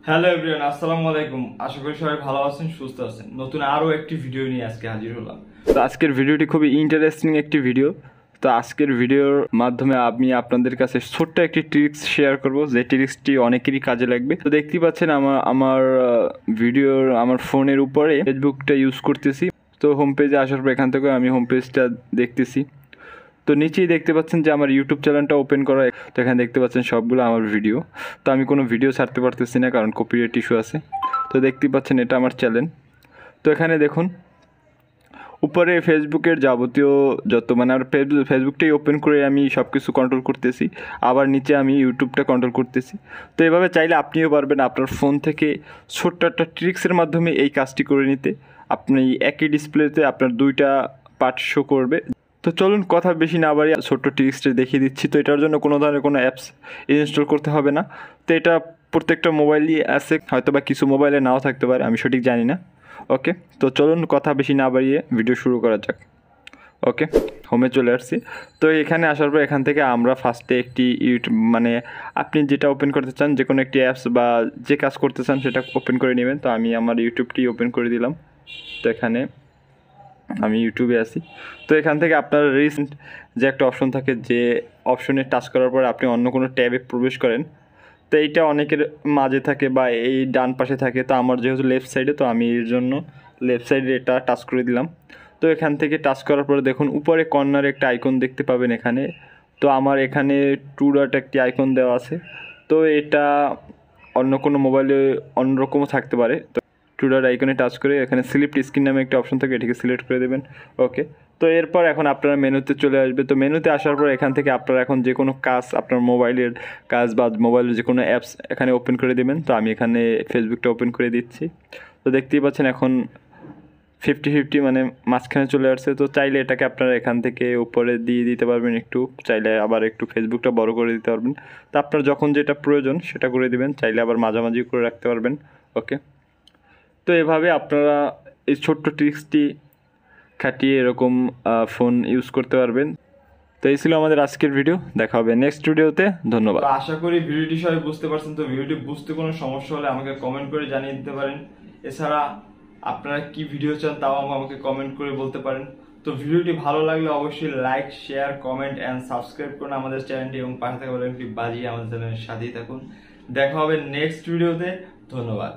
Hello everyone, আসসালামু আলাইকুম। আশা করি সবাই ভালো আছেন, সুস্থ আছেন। নতুন আরো একটি ভিডিও নিয়ে আজকে হাজির হলাম। তো আজকের ভিডিওটি খুবই ইন্টারেস্টিং একটি ভিডিও। তো আজকের ভিডিওর মাধ্যমে আমি আপনাদের কাছে ছোট্ট একটি ট্রিক্স শেয়ার করব, যে ট্রিক্সটি অনেকেরই কাজে লাগবে। তো দেখতেই পাচ্ছেন আমার ভিডিওর আমার ফোনের উপরে ফেসবুকটা ইউজ করতেছি। তো হোম পেজে আসার পর এখান থেকে আমি হোম পেজটা দেখতেছি। তো নিচেই দেখতে পাচ্ছেন যে আমার ইউটিউব চ্যানেলটা ওপেন করা। তো এখানে দেখতে পাচ্ছেন সবগুলো আমার ভিডিও। তো আমি কোনো ভিডিও ছাড়তে পারতেছি না, কারণ কপিরাইট ইস্যু আছে। তো দেখতেই পাচ্ছেন এটা আমার চ্যানেল। তো এখানে দেখুন উপরে ফেসবুকের যাবতীয় যত আমার ফেসবুকটাই ওপেন করে আমি সব কিছু কন্ট্রোল করতেছি, আবার নিচে আমি ইউটিউবটা কন্ট্রোল করতেছি। তো এভাবে চাইলে আপনিও পারবেন আপনার ফোন থেকে ছোট্ট একটা ট্রিক্সের মাধ্যমে এই কাজটি করে নিতে। আপনি একই ডিসপ্লেতে আপনার দুইটা পার্ট শো করবে। তো চলুন কথা বেশি না বাড়িয়ে ছোট্ট ট্রিক্সটা দেখিয়ে দিচ্ছি। তো এটার জন্য কোনো ধরনের কোনো অ্যাপস ইনস্টল করতে হবে না। তো এটা প্রত্যেকটা মোবাইলই আছে, হয়তো বা কিছু মোবাইলে নাও থাকতে পারে, আমি সঠিক জানি না। ওকে, তো চলুন কথা বেশি না বাড়িয়ে ভিডিও শুরু করা যাক। ওকে, হোমে চলে আসছি। তো এখানে আসার পর এখান থেকে আমরা ফার্স্টে একটি ইউটিউব আপনি যেটা ওপেন করতে চান, যে কোনো একটি অ্যাপস বা যে কাজ করতে চান সেটা ওপেন করে নেবেন। তো আমি আমার ইউটিউবটি ওপেন করে দিলাম। তো এখানে আমি ইউটিউবে আছি। তো এখান থেকে আপনার রিসেন্ট যে একটা অপশন থাকে, যে অপশনে টাচ করার পর আপনি অন্য কোনো ট্যাবে প্রবেশ করেন। তো এইটা অনেকের মাঝে থাকে বা এই ডান পাশে থাকে। তো আমার যেহেতু লেফট সাইডে, তো আমি এর জন্য লেফট সাইডে এটা টাচ করে দিলাম। তো এখান থেকে টাচ করার পরে দেখুন উপরে কর্নারে একটা আইকন দেখতে পাবেন এখানে। তো আমার এখানে টু ডট একটি আইকন দেওয়া আছে। তো এটা অন্য কোনো মোবাইলে অন্যরকমও থাকতে পারে। তো টু ডট আইকনে টাচ করে এখানে সিলেক্ট স্ক্রিন নামে একটা অপশন থাকে, এটিকে সিলেক্ট করে দেবেন। ওকে, তো এরপর এখন আপনারা মেনুতে চলে আসবে। তো মেনুতে আসার পর এখান থেকে আপনারা এখন যে কোনো কাজ, আপনার মোবাইলের কাজ বা মোবাইলের যে কোনো অ্যাপস এখানে ওপেন করে দেবেন। তো আমি এখানে ফেসবুকটা ওপেন করে দিচ্ছি। তো দেখতেই পাচ্ছেন এখন 50-50 মাঝখানে চলে আসছে। তো চাইলে এটাকে আপনারা এখান থেকে উপরে দিয়ে দিতে পারবেন, একটু চাইলে আবার একটু ফেসবুকটা বড় করে দিতে পারবেন। তো আপনার যখন যেটা প্রয়োজন সেটা করে দিবেন, চাইলে আবার মাঝামাঝি করে রাখতে পারবেন। ওকে, তো এভাবে আপনারা এই ছোট্ট ট্রিক্সটি খাটিয়ে এরকম ফোন ইউজ করতে পারবেন। তো এই ছিল আমাদের আজকের ভিডিও। দেখা হবে নেক্সট ভিডিওতে। ধন্যবাদ। তো আশা করি ভিডিওটি সবাই বুঝতে পারছেন। তো ভিডিওটি বুঝতে কোনো সমস্যা হলে আমাকে কমেন্ট করে জানিয়ে দিতে পারেন। এছাড়া আপনারা কি ভিডিও চান তাও আমাকে কমেন্ট করে বলতে পারেন। তো ভিডিওটি ভালো লাগলে অবশ্যই like, share, comment and subscribe করুন আমাদের চ্যানেলটি, এবং পাশে থাকা বেল আইকনটি বাজিয়ে আমাদের চ্যানেলের সাথেই থাকুন। দেখা হবে নেক্সট ভিডিওতে। ধন্যবাদ।